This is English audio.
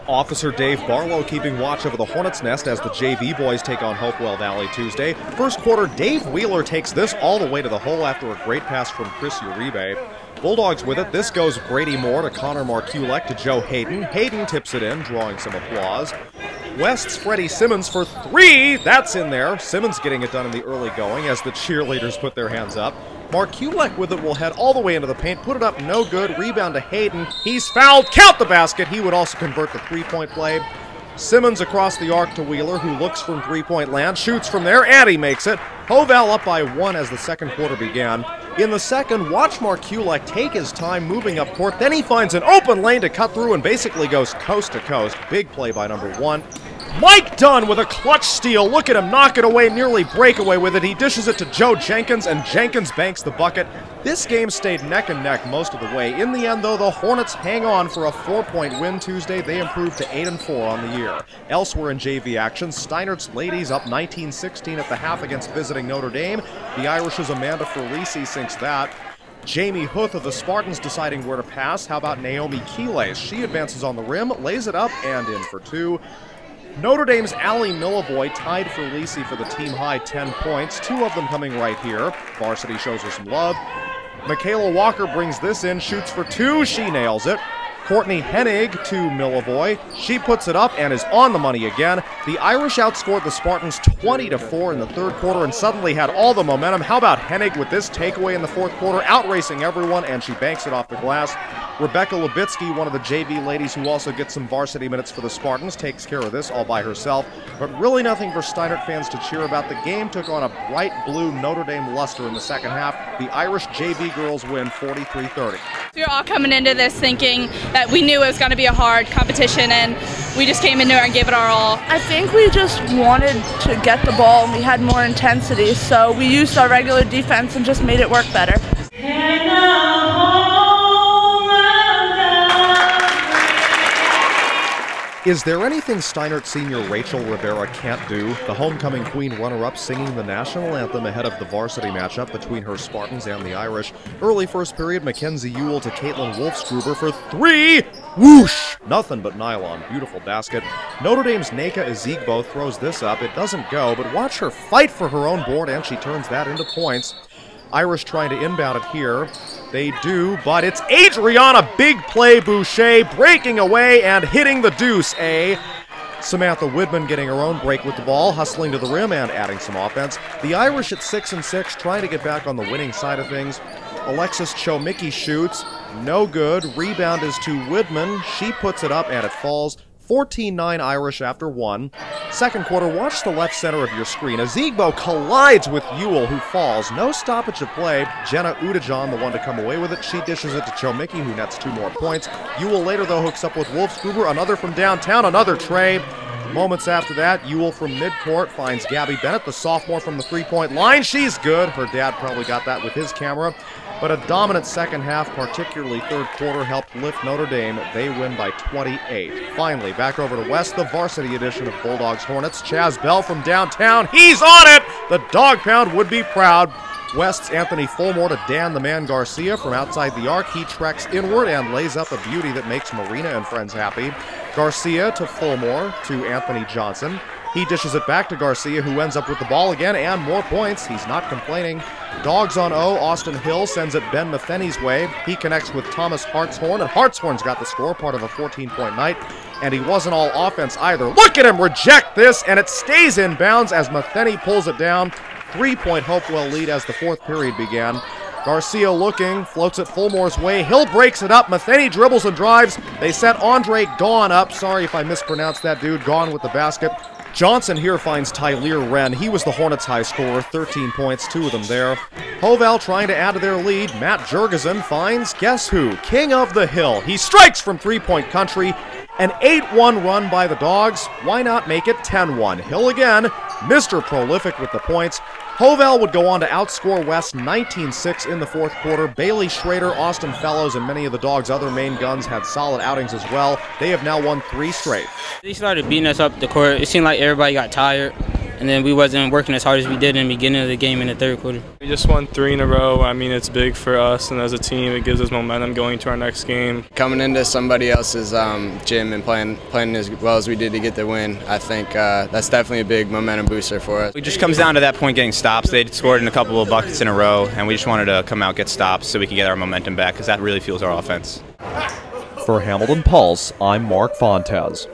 Officer Dave Barlow keeping watch over the Hornets' nest as the JV boys take on Hopewell Valley Tuesday. First quarter, Dave Wheeler takes this all the way to the hole after a great pass from Chris Uribe. Bulldogs with it. This goes Brady Moore to Connor Markulek to Joe Hayden. Hayden tips it in, drawing some applause. West's Freddie Simmons for three. That's in there. Simmons getting it done in the early going as the cheerleaders put their hands up. Markulek with it will head all the way into the paint, put it up, no good. Rebound to Hayden. He's fouled. Count the basket. He would also convert the three-point play. Simmons across the arc to Wheeler, who looks from three-point land, shoots from there, and he makes it. Hoval up by one as the second quarter began. In the second, watch Markulek take his time moving up court. Then he finds an open lane to cut through and basically goes coast to coast. Big play by number one. Mike Dunn with a clutch steal. Look at him knock it away, nearly breakaway with it. He dishes it to Joe Jenkins, and Jenkins banks the bucket. This game stayed neck and neck most of the way. In the end, though, the Hornets hang on for a 4-point win Tuesday. They improved to 8-4 on the year. Elsewhere in JV action, Steinert's ladies up 19-16 at the half against visiting Notre Dame. The Irish's Amanda Ferlisi sinks that. Jamie Huth of the Spartans deciding where to pass. How about Naomi Keelace? She advances on the rim, lays it up, and in for two. Notre Dame's Allie Millivoy tied for Lisi for the team-high 10 points, two of them coming right here. Varsity shows her some love. Michaela Walker brings this in, shoots for two, she nails it. Courtney Hennig to Millivoy. She puts it up and is on the money again. The Irish outscored the Spartans 20-4 in the third quarter and suddenly had all the momentum. How about Hennig with this takeaway in the fourth quarter, outracing everyone, and she banks it off the glass. Rebecca Lubitsky, one of the JV ladies who also gets some varsity minutes for the Spartans, takes care of this all by herself. But really nothing for Steinert fans to cheer about. The game took on a bright blue Notre Dame luster in the second half. The Irish JV girls win 43-30. We were all coming into this thinking that we knew it was going to be a hard competition, and we just came into it and gave it our all. I think we just wanted to get the ball and we had more intensity, so we used our regular defense and just made it work better. Is there anything Steinert senior Rachel Rivera can't do? The homecoming queen runner-up singing the national anthem ahead of the varsity matchup between her Spartans and the Irish. Early first period, Mackenzie Ewell to Caitlin Wolfsgruber for three! Whoosh! Nothing but nylon. Beautiful basket. Notre Dame's Neka Ezigbo throws this up. It doesn't go, but watch her fight for her own board, and she turns that into points. Irish trying to inbound it here. They do, but it's Adriana Big Play Boucher breaking away and hitting the deuce, Samantha Widman getting her own break with the ball, hustling to the rim and adding some offense. The Irish at 6-6 trying to get back on the winning side of things. Alexis Chomicki shoots, no good. Rebound is to Widman. She puts it up and it falls. 14-9 Irish after one. Second quarter, watch the left center of your screen. Ezigbo collides with Ewell, who falls. No stoppage of play. Jenna Udajan, the one to come away with it. She dishes it to Chomicki, who nets 2 more points. Ewell later, though, hooks up with Wolfsgruber. Another from downtown, another tray. Moments after that, Ewell from midcourt finds Gabby Bennett, the sophomore from the three-point line. She's good. Her dad probably got that with his camera. But a dominant second half, particularly third quarter, helped lift Notre Dame. They win by 28. Finally, back over to West, the varsity edition of Bulldogs Hornets. Chaz Bell from downtown. He's on it! The Dog Pound would be proud. West's Anthony Fulmore to Dan the Man Garcia from outside the arc. He treks inward and lays up a beauty that makes Marina and friends happy. Garcia to Fulmore to Anthony Johnson. He dishes it back to Garcia, who ends up with the ball again and more points. He's not complaining. Dogs on O. Austin Hill sends it Ben Matheni's way. He connects with Thomas Hartshorn, and Hartshorn's got the score, part of a 14-point night. And he wasn't all offense either. Look at him reject this, and it stays in bounds as Matheny pulls it down. 3-point Hopewell lead as the fourth period began. Garcia looking, floats it Fulmore's way. Hill breaks it up. Matheny dribbles and drives. They set Andre Gaughan up. Sorry if I mispronounced that dude. Gaughan with the basket. Johnson here finds Tyler Wren. He was the Hornets' high scorer, 13 points, 2 of them there. Hoval trying to add to their lead. Matt Jurgensen finds, guess who? King of the Hill. He strikes from three-point country. An 8-1 run by the Dogs. Why not make it 10-1? Hill again, Mr. Prolific with the points. Hoval would go on to outscore West 19-6 in the fourth quarter. Bailey Schrader, Austin Fellows, and many of the Dogs' other main guns had solid outings as well. They have now won 3 straight. They started beating us up the court. It seemed like everybody got tired. and then we wasn't working as hard as we did in the beginning of the game in the third quarter. We just won 3 in a row. I mean, it's big for us, and as a team, it gives us momentum going to our next game. Coming into somebody else's gym and playing as well as we did to get the win, I think that's definitely a big momentum booster for us. It just comes down to that point getting stops. They'd scored in a couple of buckets in a row, and we just wanted to come out, get stops so we can get our momentum back, because that really fuels our offense. For Hamilton Pulse, I'm Mark Fontes.